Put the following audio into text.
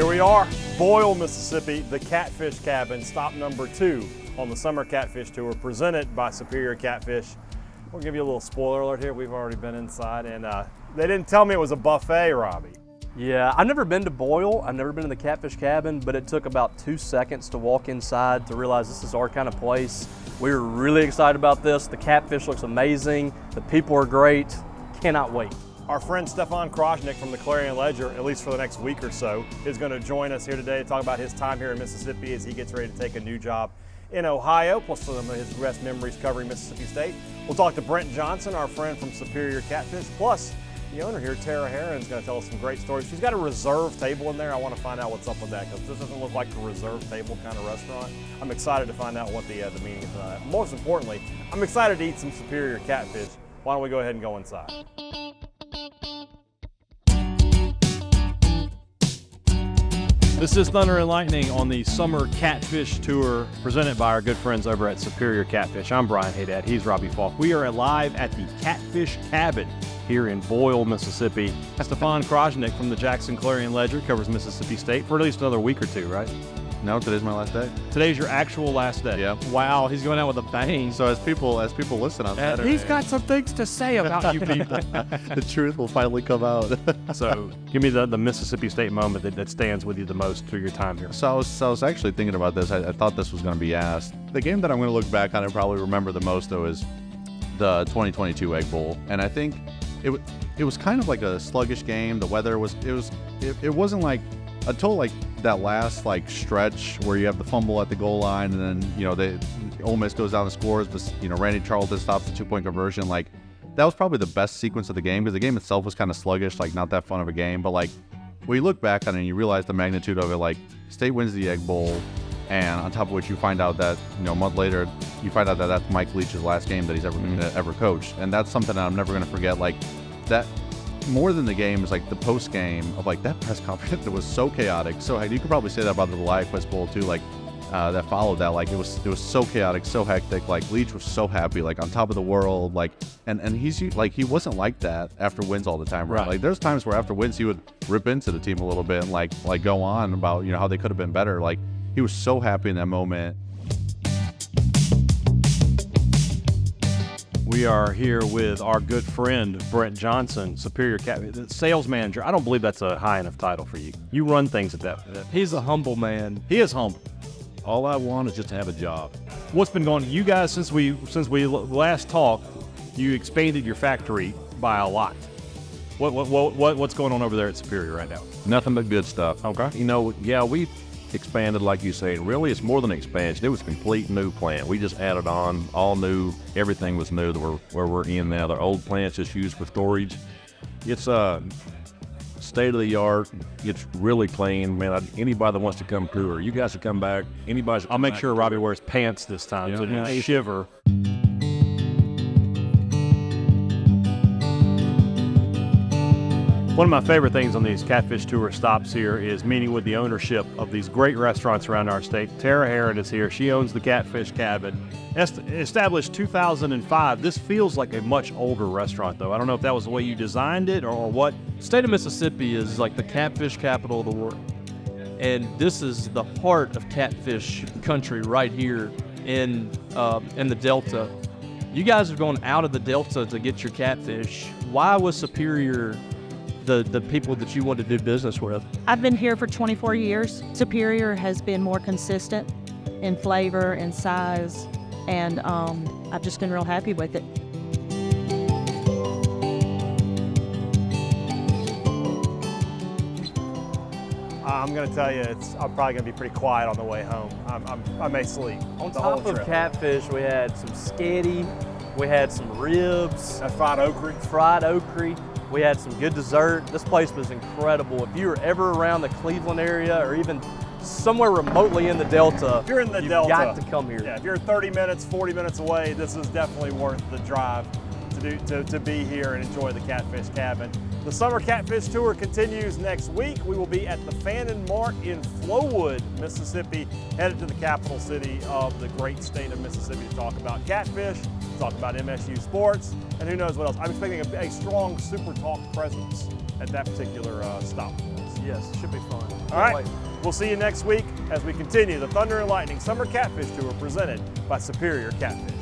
Here we are, Boyle, Mississippi, the Catfish Cabin, stop number 2 on the Summer Catfish Tour, presented by Superior Catfish. We'll give you a little spoiler alert here. We've already been inside, and they didn't tell me it was a buffet, Robbie. Yeah, I've never been to Boyle. I've never been to the Catfish Cabin, but it took about 2 seconds to walk inside to realize this is our kind of place. We're really excited about this. The catfish looks amazing. The people are great. Cannot wait. Our friend Stefan Krosnick from the Clarion Ledger, at least for the next week or so, is going to join us here today to talk about his time here in Mississippi as he gets ready to take a new job in Ohio, plus some of his best memories covering Mississippi State. We'll talk to Brent Johnson, our friend from Superior Catfish, plus the owner here, Tara Herron, is going to tell us some great stories. She's got a reserve table in there. I want to find out what's up with that, because this doesn't look like a reserve table kind of restaurant. I'm excited to find out what the meaning is of that. Most importantly, I'm excited to eat some Superior Catfish. Why don't we go ahead and go inside? This is Thunder and Lightning on the Summer Catfish Tour, presented by our good friends over at Superior Catfish. I'm Brian Haydad. He's Robbie Falk. We are live at the Catfish Cabin here in Boyle, Mississippi. Stefan Krosnick from the Jackson Clarion Ledger covers Mississippi State for at least another week or two, right? No, today's my last day. Today's your actual last day. Yeah. Wow, he's going out with a bang. So as people listen on Saturday, He's got some things to say about you people. the truth will finally come out. So give me the Mississippi State moment that stands with you the most through your time here. So I was actually thinking about this. I thought this was going to be asked. The game that I'm going to look back on and probably remember the most, though, is the 2022 Egg Bowl. And I think it was kind of like a sluggish game. The weather it wasn't like until like that last like stretch where you have the fumble at the goal line, and then Ole Miss goes down and scores, but Randy Charlton stops the 2-point conversion. Like that was probably the best sequence of the game, because the game itself was kind of sluggish, like not that fun of a game. But like when you look back on it and you realize the magnitude of it, like State wins the Egg Bowl, and on top of which you find out that a month later you find out that that's Mike Leach's last game that he's ever coached, and that's something that I'm never going to forget. Like that. More than the game is like the post game of like that press conference that was so chaotic. So you could probably say that about the Liaquist Bowl too, like that followed that. Like it was so chaotic, so hectic. Like Leach was so happy, like on top of the world. Like and he's like, he wasn't like that after wins all the time, right? Like there's times where after wins he would rip into the team a little bit and like go on about how they could have been better. Like he was so happy in that moment. We are here with our good friend, Brent Johnson, Superior Catfish, sales manager. I don't believe that's a high enough title for you. You run things at that. He's a humble man. He is humble. All I want is just to have a job. What's been going on? You guys, since we last talked, you expanded your factory by a lot. What's going on over there at Superior right now? Nothing but good stuff. Okay. Yeah, we expanded, like you said. Really, it's more than expansion. It was a complete new plant. We just added on, all new. Everything was new where we're in now. The old plant's just used for storage. It's state of the art. It's really clean, man. Anybody that wants to come through, or you guys to come back, anybody. I'll make sure Robbie wears pants this time, so don't shiver. One of my favorite things on these Catfish Tour stops here is meeting with the ownership of these great restaurants around our state. Tara Herron is here. She owns the Catfish Cabin. Established 2005. This feels like a much older restaurant, though. I don't know if that was the way you designed it or what. State of Mississippi is like the catfish capital of the world. And this is the heart of catfish country right here in the Delta. You guys are going out of the Delta to get your catfish. Why was Superior the people that you want to do business with? I've been here for 24 years. Superior has been more consistent in flavor and size, and I've just been real happy with it. I'm going to tell you, I'm probably going to be pretty quiet on the way home. I may sleep. On top of catfish, we had some sketty, we had some ribs. That's fried okra. We had some good dessert. This place was incredible. If you were ever around the Cleveland area or even somewhere remotely in the Delta, if you're in the you've Delta, got to come here. Yeah, if you're 30 minutes, 40 minutes away, this is definitely worth the drive to be here and enjoy the Catfish Cabin. The Summer Catfish Tour continues next week. We will be at the Fannin Mart in Flowood, Mississippi, headed to the capital city of the great state of Mississippi to talk about catfish, talk about MSU sports, and who knows what else. I'm expecting a strong Super Talk presence at that particular stop for us. Yes, should be fun. All right, we'll see you next week as we continue the Thunder and Lightning Summer Catfish Tour presented by Superior Catfish.